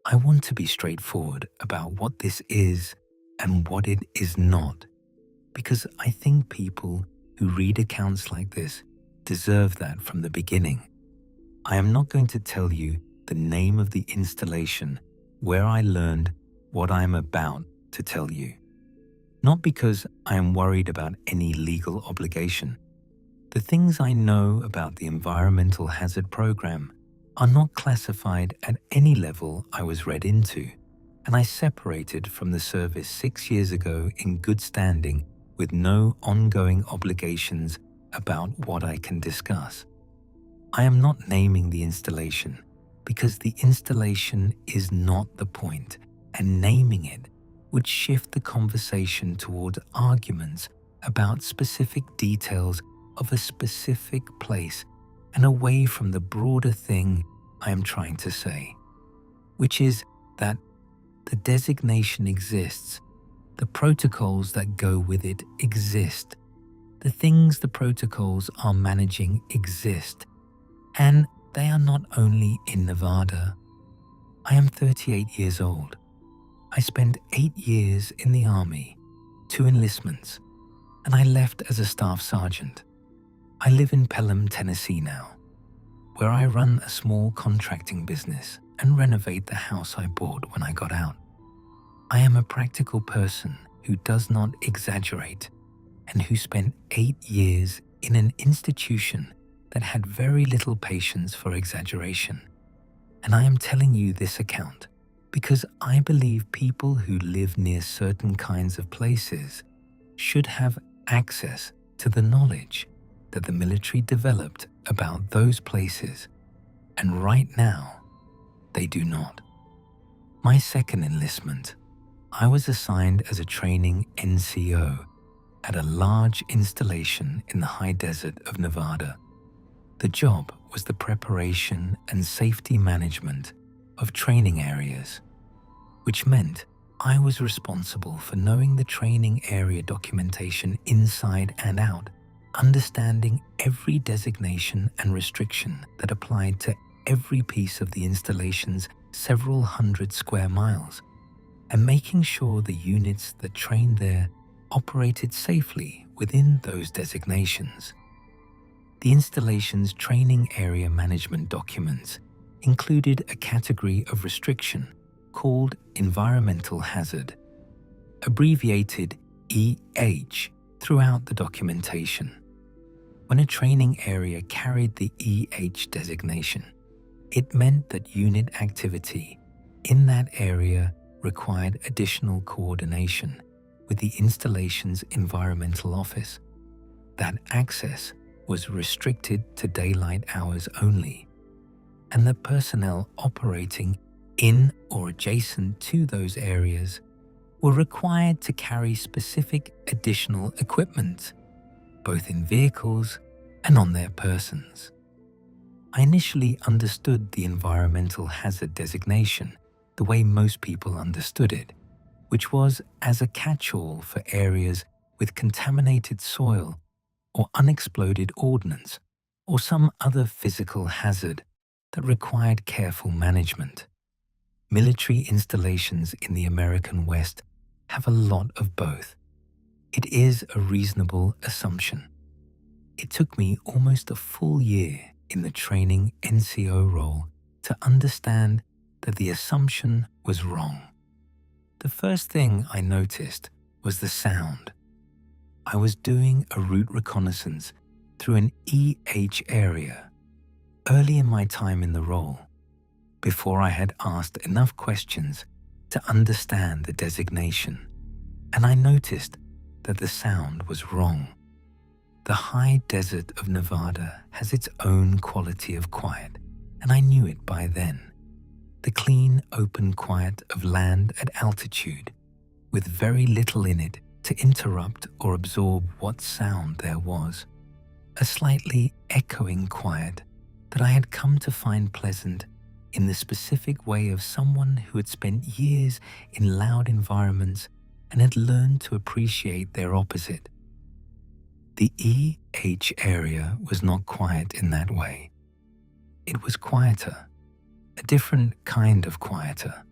I want to be straightforward about what this is and what it is not, because I think people who read accounts like this deserve that from the beginning. I am not going to tell you the name of the installation where I learned what I am about to tell you. Not because I am worried about any legal obligation. The things I know about the Environmental Hazard Program are not classified at any level I was read into, and I separated from the service 6 years ago in good standing with no ongoing obligations about what I can discuss. I am not naming the installation because the installation is not the point, and naming it would shift the conversation toward arguments about specific details of a specific place and away from the broader thing I am trying to say, which is that the designation exists, the protocols that go with it exist, the things the protocols are managing exist, and they are not only in Nevada. I am 38 years old. I spent 8 years in the Army, 2 enlistments, and I left as a staff sergeant. I live in Pelham, Tennessee now, where I run a small contracting business and renovate the house I bought when I got out. I am a practical person who does not exaggerate and who spent 8 years in an institution that had very little patience for exaggeration. And I am telling you this account because I believe people who live near certain kinds of places should have access to the knowledge that the military developed about those places, and right now, they do not. My second enlistment, I was assigned as a training NCO at a large installation in the high desert of Nevada. The job was the preparation and safety management of training areas, which meant I was responsible for knowing the training area documentation inside and out, understanding every designation and restriction that applied to every piece of the installation's several hundred square miles, and making sure the units that trained there operated safely within those designations. The installation's training area management documents included a category of restriction called Environmental Hazard, abbreviated EH throughout the documentation. When a training area carried the EH designation, it meant that unit activity in that area required additional coordination with the installation's environmental office. That access was restricted to daylight hours only, and the personnel operating in or adjacent to those areas were required to carry specific additional equipment, both in vehicles and on their persons. I initially understood the environmental hazard designation the way most people understood it, which was as a catch-all for areas with contaminated soil or unexploded ordnance or some other physical hazard that required careful management. Military installations in the American West have a lot of both. It is a reasonable assumption. It took me almost a full year in the training NCO role to understand that the assumption was wrong. The first thing I noticed was the sound. I was doing a route reconnaissance through an EH area early in my time in the role, before I had asked enough questions to understand the designation, and I noticed that the sound was wrong. The high desert of Nevada has its own quality of quiet, and I knew it by then. The clean, open quiet of land at altitude, with very little in it to interrupt or absorb what sound there was. A slightly echoing quiet that I had come to find pleasant in the specific way of someone who had spent years in loud environments and had learned to appreciate their opposite. The EH area was not quiet in that way. It was quieter, a different kind of quieter,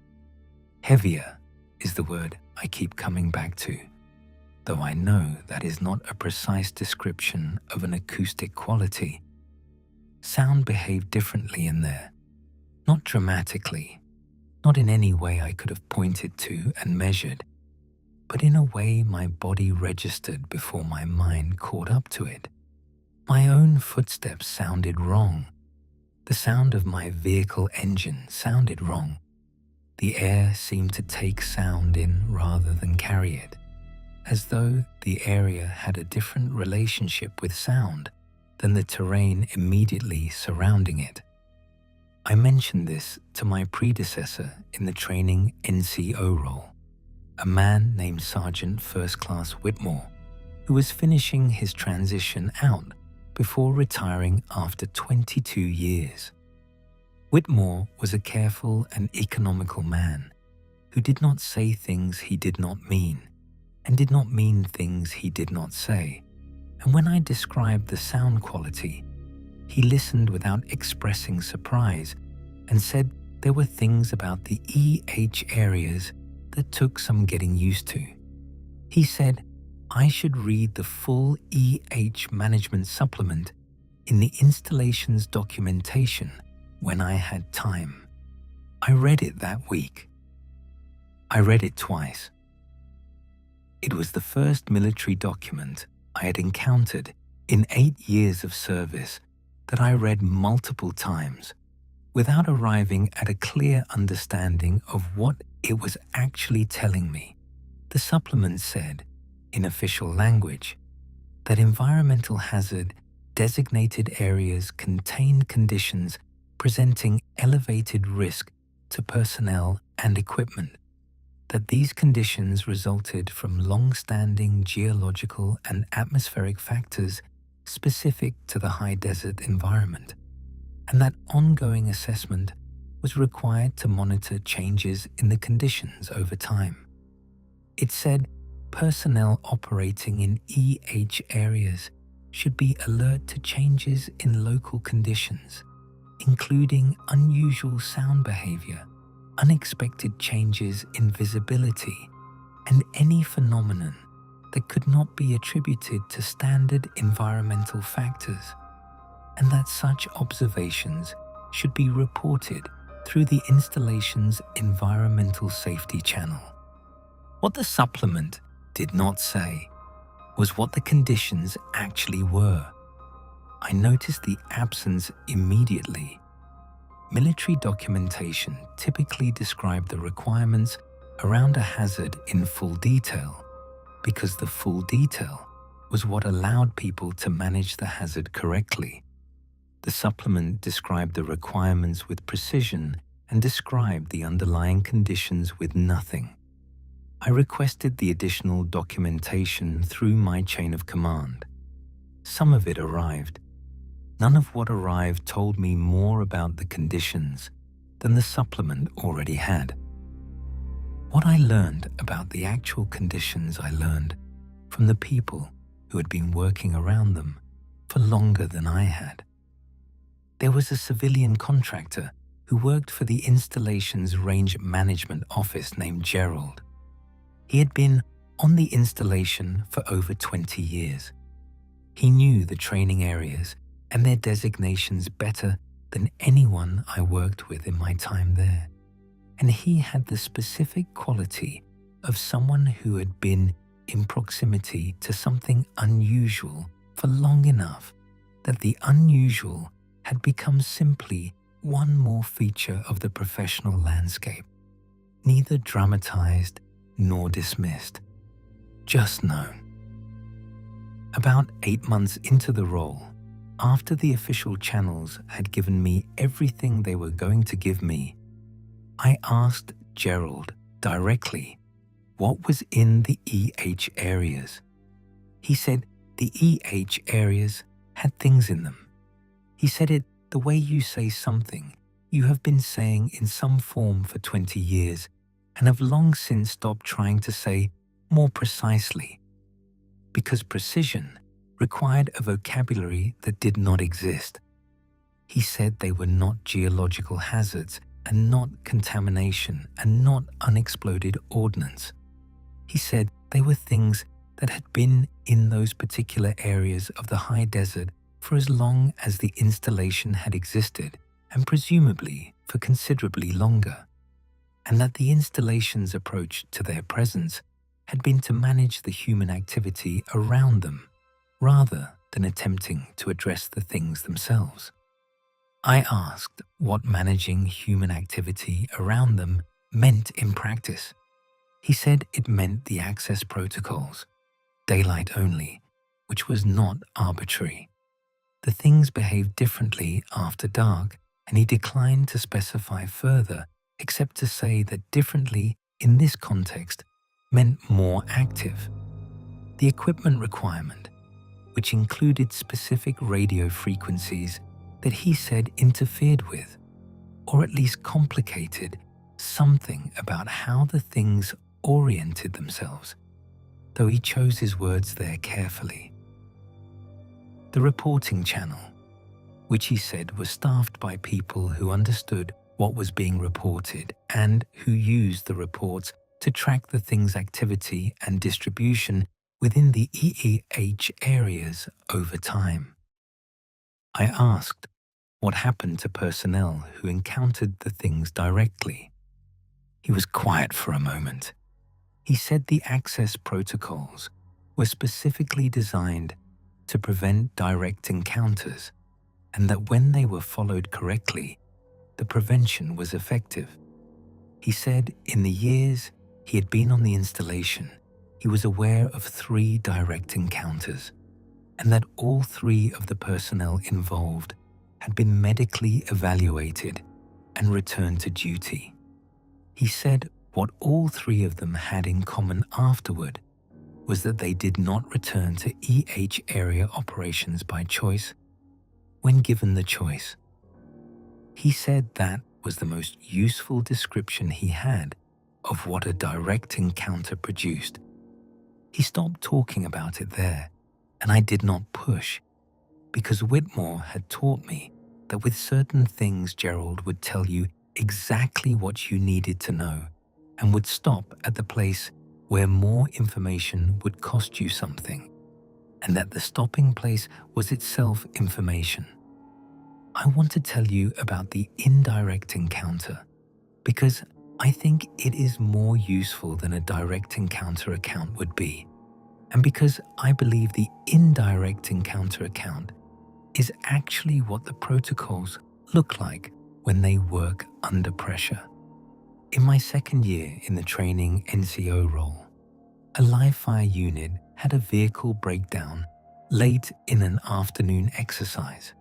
Heavier is the word I keep coming back to, though I know that is not a precise description of an acoustic quality. Sound behaved differently in there, not dramatically, not in any way I could have pointed to and measured, but in a way my body registered before my mind caught up to it. My own footsteps sounded wrong. The sound of my vehicle engine sounded wrong. The air seemed to take sound in rather than carry it, as though the area had a different relationship with sound than the terrain immediately surrounding it. I mentioned this to my predecessor in the training NCO role, a man named Sergeant First Class Whitmore, who was finishing his transition out before retiring after 22 years. Whitmore was a careful and economical man who did not say things he did not mean and did not mean things he did not say. And when I described the sound quality, he listened without expressing surprise and said there were things about the EH areas that took some getting used to. He said I should read the full EH management supplement in the installation's documentation when I had time. I read it that week. I read it twice. It was the first military document I had encountered in 8 years of service that I read multiple times without arriving at a clear understanding of what it was actually telling me. The supplement said, in official language, that environmental hazard designated areas contain conditions presenting elevated risk to personnel and equipment, that these conditions resulted from long-standing geological and atmospheric factors specific to the high desert environment, and that ongoing assessment was required to monitor changes in the conditions over time. It said personnel operating in EH areas should be alert to changes in local conditions, including unusual sound behavior, unexpected changes in visibility, and any phenomenon that could not be attributed to standard environmental factors, and that such observations should be reported through the installation's environmental safety channel. What the supplement did not say was what the conditions actually were. I noticed the absence immediately. Military documentation typically described the requirements around a hazard in full detail, because the full detail was what allowed people to manage the hazard correctly. The supplement described the requirements with precision and described the underlying conditions with nothing. I requested the additional documentation through my chain of command. Some of it arrived. None of what arrived told me more about the conditions than the supplement already had. What I learned about the actual conditions I learned from the people who had been working around them for longer than I had. There was a civilian contractor who worked for the installation's range management office named Gerald. He had been on the installation for over 20 years. He knew the training areas and their designations better than anyone I worked with in my time there. And he had the specific quality of someone who had been in proximity to something unusual for long enough that the unusual had become simply one more feature of the professional landscape, neither dramatized nor dismissed, just known. About 8 months into the role, after the official channels had given me everything they were going to give me, I asked Gerald directly what was in the EH areas. He said the EH areas had things in them. He said it the way you say something you have been saying in some form for 20 years and have long since stopped trying to say more precisely, because precision required a vocabulary that did not exist. He said they were not geological hazards and not contamination and not unexploded ordnance. He said they were things that had been in those particular areas of the high desert for as long as the installation had existed, and presumably for considerably longer, and that the installation's approach to their presence had been to manage the human activity around them rather than attempting to address the things themselves. I asked what managing human activity around them meant in practice. He said it meant the access protocols, daylight only, which was not arbitrary. The things behaved differently after dark, and he declined to specify further except to say that differently in this context meant more active. The equipment requirement, which included specific radio frequencies that he said interfered with, or at least complicated, something about how the things oriented themselves, though he chose his words there carefully. The reporting channel, which he said was staffed by people who understood what was being reported and who used the reports to track the thing's activity and distribution within the EEH areas over time. I asked what happened to personnel who encountered the things directly. He was quiet for a moment. He said the access protocols were specifically designed to prevent direct encounters, and that when they were followed correctly, the prevention was effective. He said in the years he had been on the installation, he was aware of 3 direct encounters, and that all 3 of the personnel involved had been medically evaluated and returned to duty. He said what all 3 of them had in common afterward was that they did not return to EH area operations by choice when given the choice. He said that was the most useful description he had of what a direct encounter produced. He stopped talking about it there, and I did not push, because Whitmore had taught me that with certain things Gerald would tell you exactly what you needed to know and would stop at the place where more information would cost you something, and that the stopping place was itself information. I want to tell you about the indirect encounter because I think it is more useful than a direct encounter account would be, and because I believe the indirect encounter account is actually what the protocols look like when they work under pressure. In my second year in the training NCO role, a live fire unit had a vehicle breakdown late in an afternoon exercise.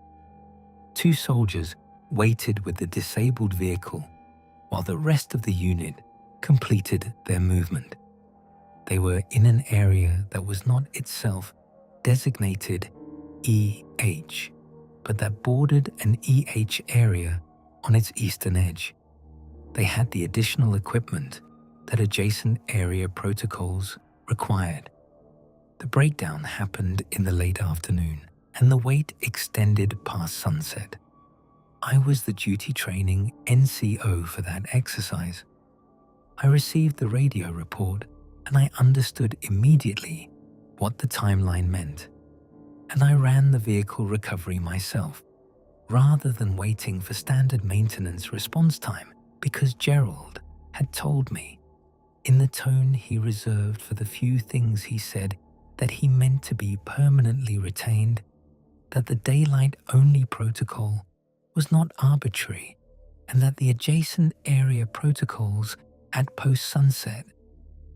2 soldiers waited with the disabled vehicle while the rest of the unit completed their movement. They were in an area that was not itself designated EH, but that bordered an EH area on its eastern edge. They had the additional equipment that adjacent area protocols required. The breakdown happened in the late afternoon, and the wait extended past sunset. I was the duty training NCO for that exercise. I received the radio report, and I understood immediately what the timeline meant, and I ran the vehicle recovery myself, rather than waiting for standard maintenance response time, because Gerald had told me, in the tone he reserved for the few things he said that he meant to be permanently retained, that the daylight-only protocol was not arbitrary, and that the adjacent area protocols at post-sunset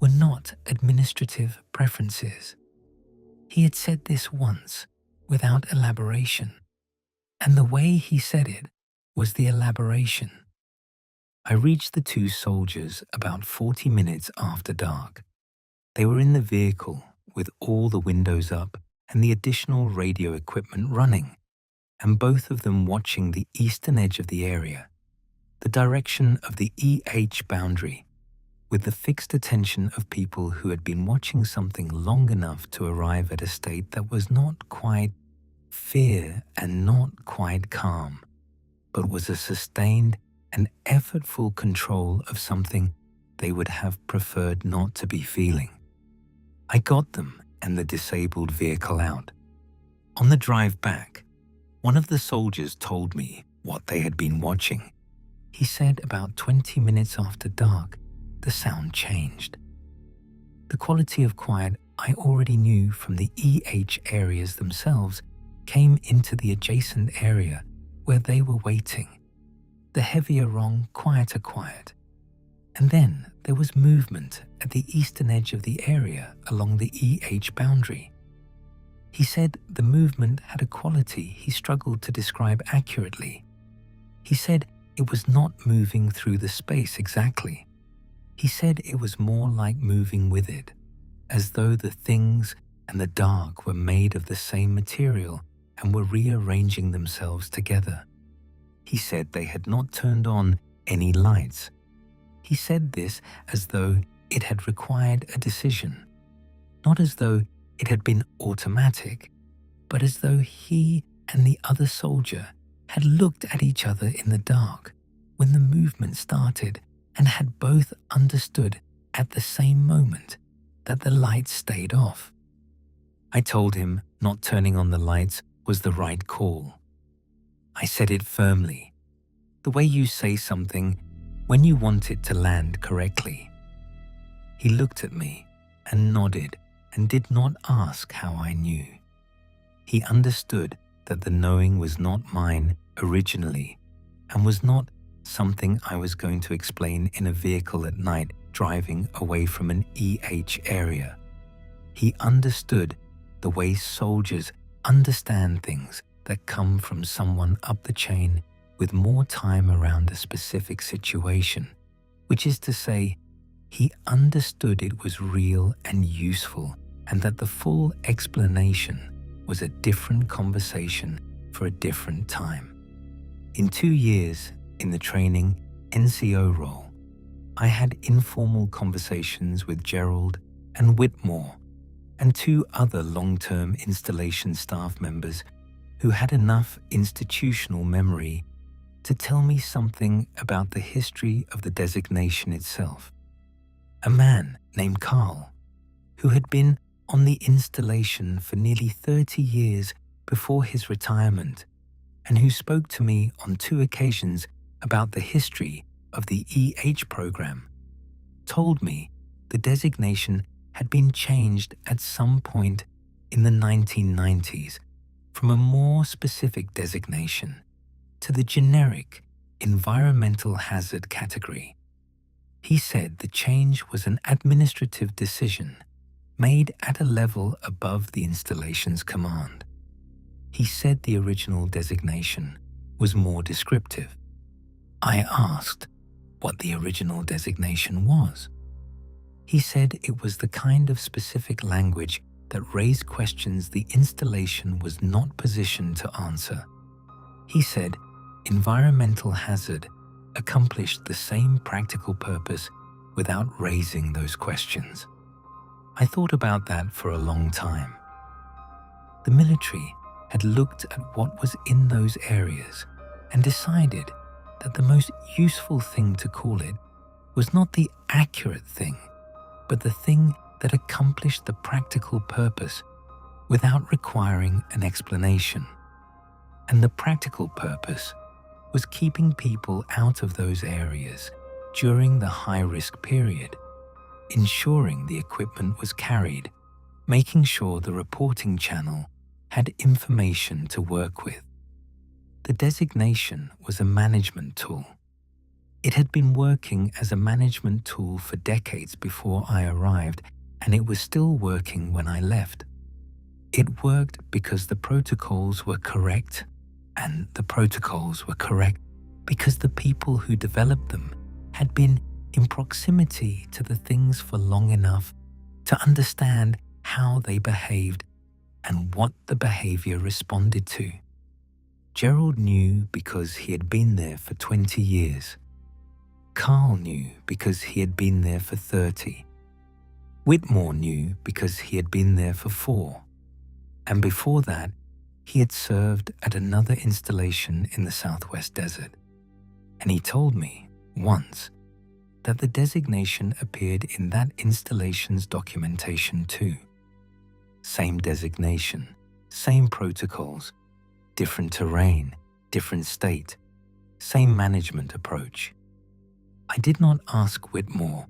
were not administrative preferences. He had said this once without elaboration, and the way he said it was the elaboration. I reached the 2 soldiers about 40 minutes after dark. They were in the vehicle with all the windows up and the additional radio equipment running, and both of them watching the eastern edge of the area, the direction of the EH boundary, with the fixed attention of people who had been watching something long enough to arrive at a state that was not quite fear and not quite calm, but was a sustained and effortful control of something they would have preferred not to be feeling. I got them and the disabled vehicle out. On the drive back, one of the soldiers told me what they had been watching. He said about 20 minutes after dark, the sound changed. The quality of quiet I already knew from the EH areas themselves came into the adjacent area where they were waiting. The heavier wrong, quieter quiet. And then there was movement at the eastern edge of the area along the EH boundary. He said the movement had a quality he struggled to describe accurately. He said it was not moving through the space exactly. He said it was more like moving with it, as though the things and the dark were made of the same material and were rearranging themselves together. He said they had not turned on any lights. He said this as though it had required a decision, not as though it had been automatic, but as though he and the other soldier had looked at each other in the dark when the movement started and had both understood at the same moment that the lights stayed off. I told him not turning on the lights was the right call. I said it firmly, the way you say something when you want it to land correctly. He looked at me and nodded and did not ask how I knew. He understood that the knowing was not mine originally and was not something I was going to explain in a vehicle at night driving away from an EH area. He understood the way soldiers understand things that come from someone up the chain with more time around a specific situation, which is to say, he understood it was real and useful and that the full explanation was a different conversation for a different time. In 2 years in the training NCO role, I had informal conversations with Gerald and Whitmore and 2 other long-term installation staff members who had enough institutional memory to tell me something about the history of the designation itself. A man named Carl, who had been on the installation for nearly 30 years before his retirement and who spoke to me on 2 occasions about the history of the EH program, told me the designation had been changed at some point in the 1990s from a more specific designation to the generic environmental hazard category. He said the change was an administrative decision made at a level above the installation's command. He said the original designation was more descriptive. I asked what the original designation was. He said it was the kind of specific language that raised questions the installation was not positioned to answer. He said environmental hazard accomplished the same practical purpose without raising those questions. I thought about that for a long time. The military had looked at what was in those areas and decided that the most useful thing to call it was not the accurate thing, but the thing that accomplished the practical purpose without requiring an explanation. And the practical purpose was keeping people out of those areas during the high-risk period, ensuring the equipment was carried, making sure the reporting channel had information to work with. The designation was a management tool. It had been working as a management tool for decades before I arrived, and it was still working when I left. It worked because the protocols were correct, and the protocols were correct because the people who developed them had been in proximity to the things for long enough to understand how they behaved and what the behavior responded to. Gerald knew because he had been there for 20 years. Carl knew because he had been there for 30. Whitmore knew because he had been there for 4. And before that, he had served at another installation in the Southwest Desert. And he told me once that the designation appeared in that installation's documentation too. Same designation, same protocols, different terrain, different state, same management approach. I did not ask Whitmore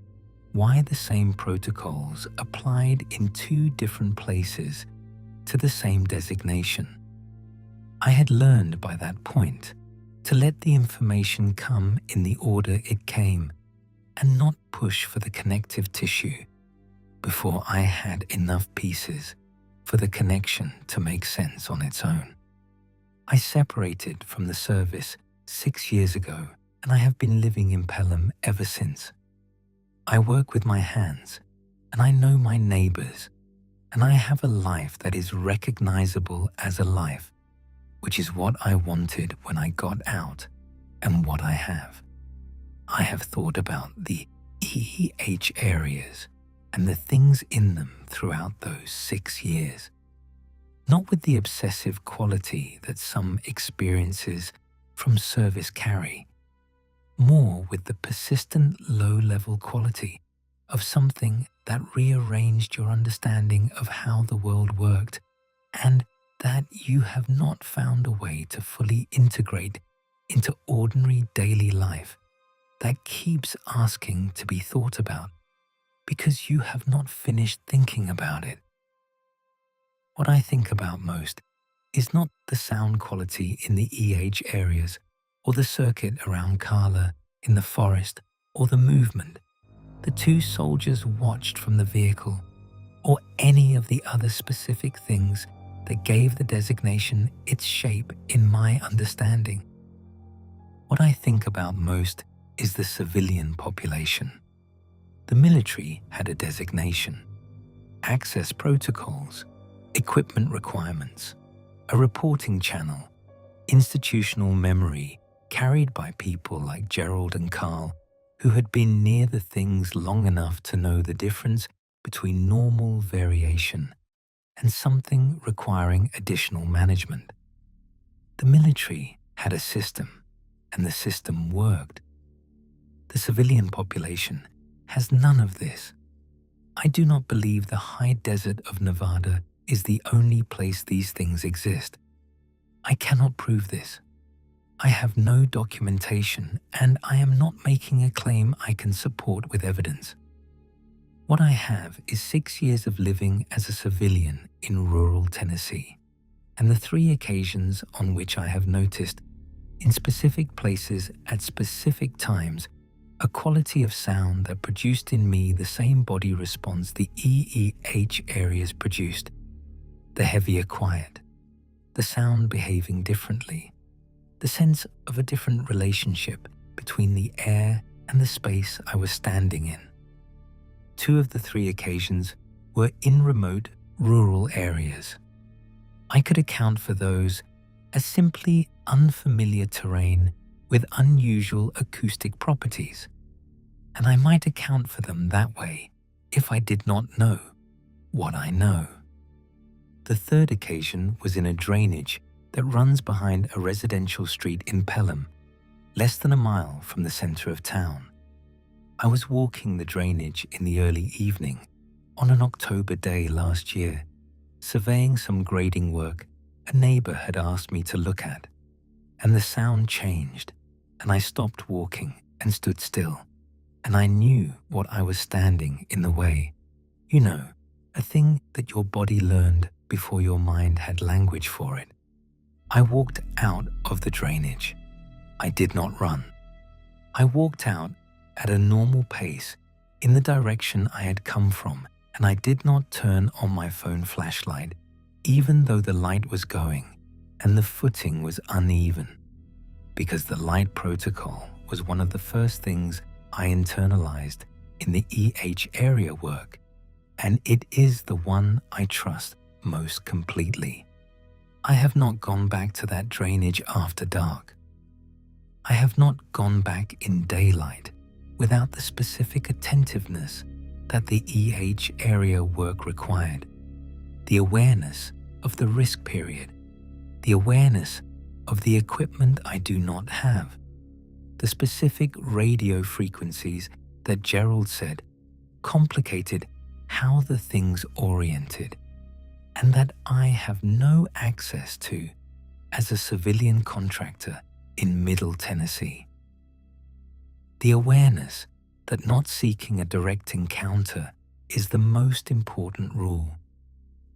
why the same protocols applied in two different places to the same designation. I had learned by that point to let the information come in the order it came and not push for the connective tissue before I had enough pieces for the connection to make sense on its own. I separated from the service 6 years ago, and I have been living in Pelham ever since. I work with my hands, and I know my neighbors, and I have a life that is recognizable as a life, which is what I wanted when I got out and what I have. I have thought about the EEH areas and the things in them throughout those 6 years, not with the obsessive quality that some experiences from service carry, more with the persistent low-level quality of something that rearranged your understanding of how the world worked and that you have not found a way to fully integrate into ordinary daily life that keeps asking to be thought about because you have not finished thinking about it. What I think about most is not the sound quality in the EH areas or the circuit around Carla in the forest or the movement the two soldiers watched from the vehicle or any of the other specific things that gave the designation its shape in my understanding. What I think about most is the civilian population. The military had a designation, access protocols, equipment requirements, a reporting channel, institutional memory carried by people like Gerald and Carl, who had been near the things long enough to know the difference between normal variation and something requiring additional management. The military had a system, and the system worked. The civilian population has none of this. I do not believe the high desert of Nevada is the only place these things exist. I cannot prove this. I have no documentation, and I am not making a claim I can support with evidence. What I have is 6 years of living as a civilian in rural Tennessee, and the 3 occasions on which I have noticed, in specific places at specific times, a quality of sound that produced in me the same body response the EEH areas produced, the heavier quiet, the sound behaving differently, the sense of a different relationship between the air and the space I was standing in. 2 of the 3 occasions were in remote, rural areas. I could account for those as simply unfamiliar terrain with unusual acoustic properties, and I might account for them that way if I did not know what I know. The 3rd occasion was in a drainage that runs behind a residential street in Pelham, less than a mile from the center of town. I was walking the drainage in the early evening on an October day last year, surveying some grading work a neighbor had asked me to look at, and the sound changed, and I stopped walking and stood still, and I knew what I was standing in the way. You know, a thing that your body learned before your mind had language for it. I walked out of the drainage. I did not run. I walked out at a normal pace in the direction I had come from, and I did not turn on my phone flashlight, even though the light was going and the footing was uneven, because the light protocol was one of the first things I internalized in the EH area work, and it is the one I trust most completely. I have not gone back to that drainage after dark. I have not gone back in daylight without the specific attentiveness that the EH area work required, the awareness of the risk period, the awareness of the equipment I do not have, the the specific radio frequencies that Gerald said complicated how the things oriented, and that I have no access to as a civilian contractor in Middle Tennessee. The awareness that not seeking a direct encounter is the most important rule,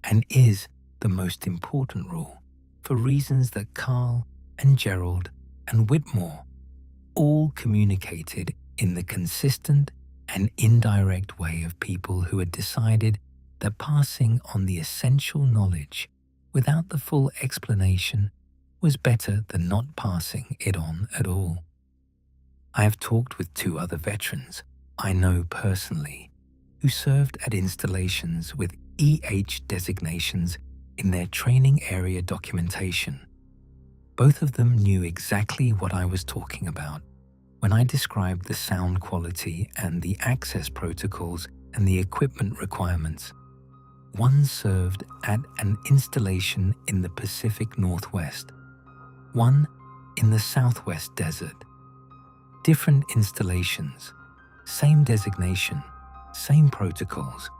and is the most important rule for reasons that Carl and Gerald and Whitmore all communicated in the consistent and indirect way of people who had decided that passing on the essential knowledge without the full explanation was better than not passing it on at all. I have talked with 2 other veterans I know personally who served at installations with EH designations in their training area documentation. Both of them knew exactly what I was talking about when I described the sound quality and the access protocols and the equipment requirements. One served at an installation in the Pacific Northwest, one in the Southwest Desert. Different installations, same designation, same protocols,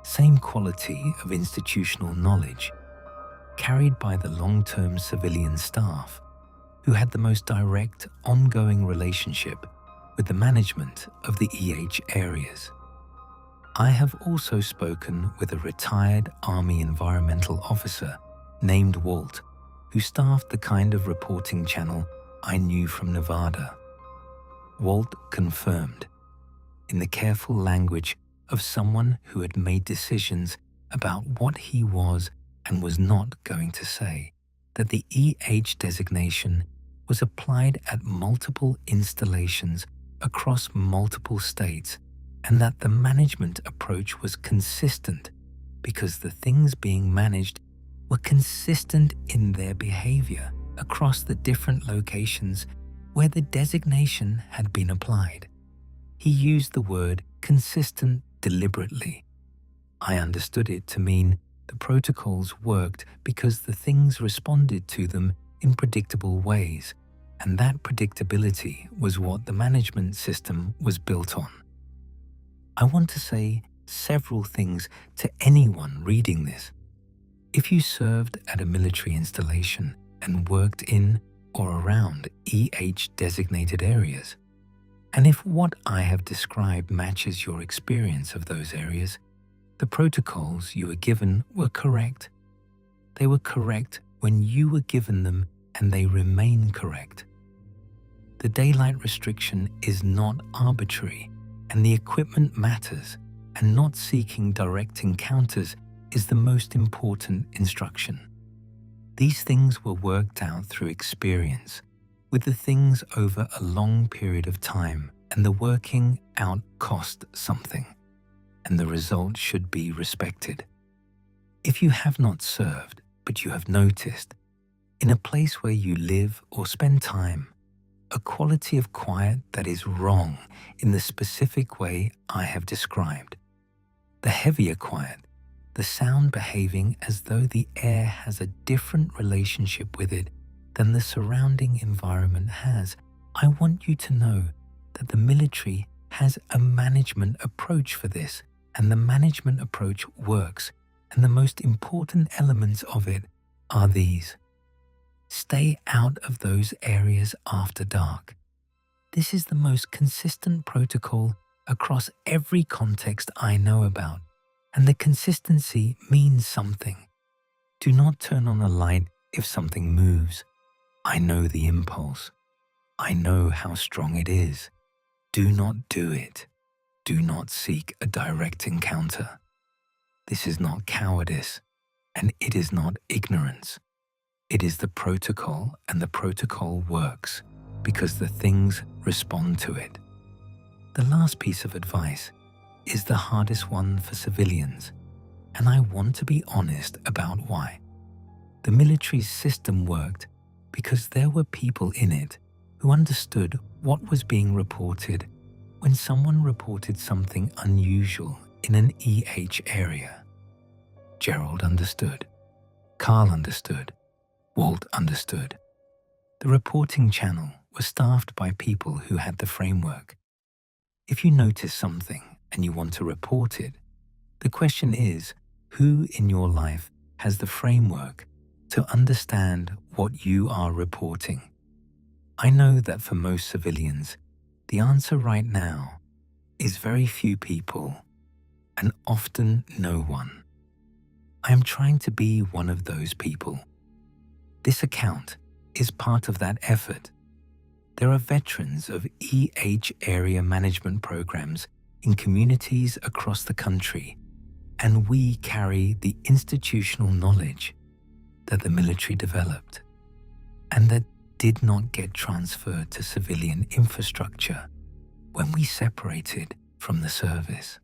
same quality of institutional knowledge, carried by the long-term civilian staff who had the most direct, ongoing relationship with the management of the EH areas. I have also spoken with a retired Army environmental officer named Walt, who staffed the kind of reporting channel I knew from Nevada. Walt confirmed, in the careful language of someone who had made decisions about what he was and was not going to say, that the EH designation was applied at multiple installations across multiple states, and that the management approach was consistent because the things being managed were consistent in their behavior across the different locations where the designation had been applied. He used the word consistent deliberately. I understood it to mean the protocols worked because the things responded to them in predictable ways, and that predictability was what the management system was built on. I want to say several things to anyone reading this. If you served at a military installation and worked in or around EH designated areas, and if what I have described matches your experience of those areas, the protocols you were given were correct. They were correct when you were given them, and they remain correct. The daylight restriction is not arbitrary, and the equipment matters, and not seeking direct encounters is the most important instruction. These things were worked out through experience, with the things over a long period of time, and the working out cost something, and the result should be respected. If you have not served, but you have noticed, in a place where you live or spend time, a quality of quiet that is wrong in the specific way I have described, the heavier quiet, the sound behaving as though the air has a different relationship with it than the surrounding environment has, I want you to know that the military has a management approach for this, and the management approach works, and the most important elements of it are these. Stay out of those areas after dark. This is the most consistent protocol across every context I know about, and the consistency means something. Do not turn on a light if something moves. I know the impulse. I know how strong it is. Do not do it. Do not seek a direct encounter. This is not cowardice, and it is not ignorance. It is the protocol, and the protocol works because the things respond to it. The last piece of advice is the hardest one for civilians, and I want to be honest about why. The military's system worked because there were people in it who understood what was being reported when someone reported something unusual in an EH area. Gerald understood. Carl understood. Walt understood. The reporting channel were staffed by people who had the framework. If you notice something and you want to report it, the question is, who in your life has the framework to understand what you are reporting? I know that for most civilians, the answer right now is very few people and often no one. I am trying to be one of those people. This account is part of that effort. There are veterans of EH area management programs in communities across the country, and we carry the institutional knowledge that the military developed and that did not get transferred to civilian infrastructure when we separated from the service.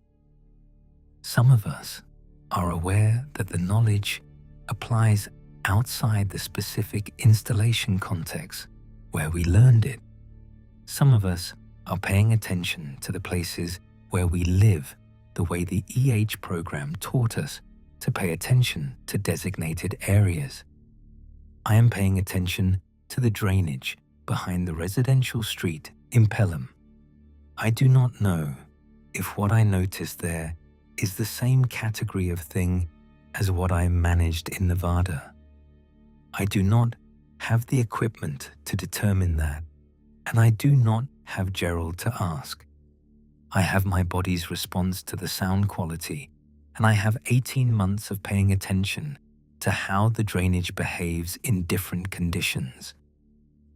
Some of us are aware that the knowledge applies outside the specific installation context where we learned it. Some of us are paying attention to the places where we live the way the EH program taught us to pay attention to designated areas. I am paying attention to the drainage behind the residential street in Pelham. I do not know if what I noticed there is the same category of thing as what I managed in Nevada. I do not have the equipment to determine that, and I do not have Gerald to ask. I have my body's response to the sound quality, and I have 18 months of paying attention to how the drainage behaves in different conditions.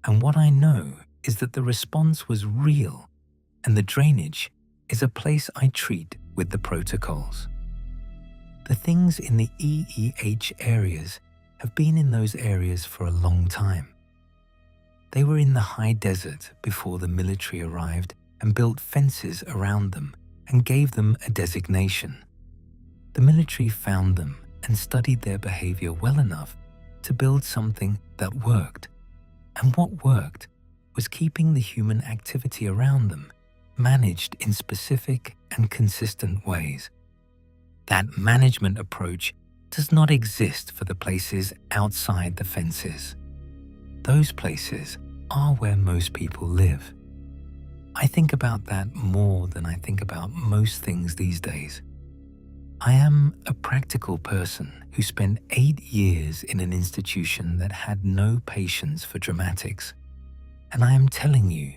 And what I know is that the response was real, and the drainage is a place I treat with the protocols. The things in the EEH areas have been in those areas for a long time. They were in the high desert before the military arrived and built fences around them and gave them a designation. The military found them and studied their behavior well enough to build something that worked. And what worked was keeping the human activity around them managed in specific and consistent ways. That management approach does not exist for the places outside the fences. Those places are where most people live. I think about that more than I think about most things these days. I am a practical person who spent 8 years in an institution that had no patience for dramatics. And I am telling you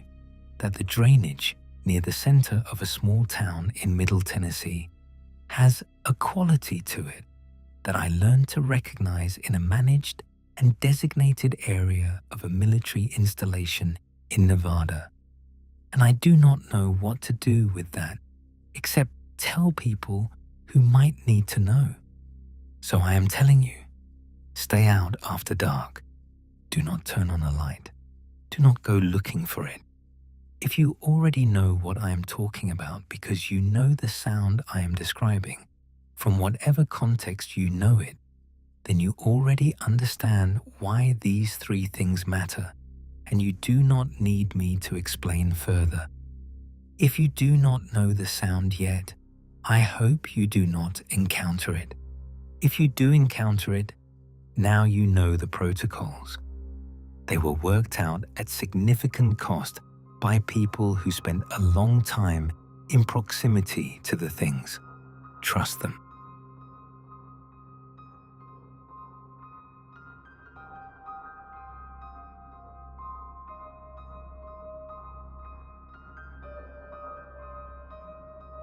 that the drainage near the center of a small town in Middle Tennessee has a quality to it that I learned to recognize in a managed and designated area of a military installation in Nevada. And I do not know what to do with that except tell people who might need to know. So I am telling you, stay out after dark. Do not turn on a light. Do not go looking for it. If you already know what I am talking about because you know the sound I am describing, from whatever context you know it, then you already understand why these 3 things matter, and you do not need me to explain further. If you do not know the sound yet, I hope you do not encounter it. If you do encounter it, now you know the protocols. They were worked out at significant cost by people who spent a long time in proximity to the things. Trust them.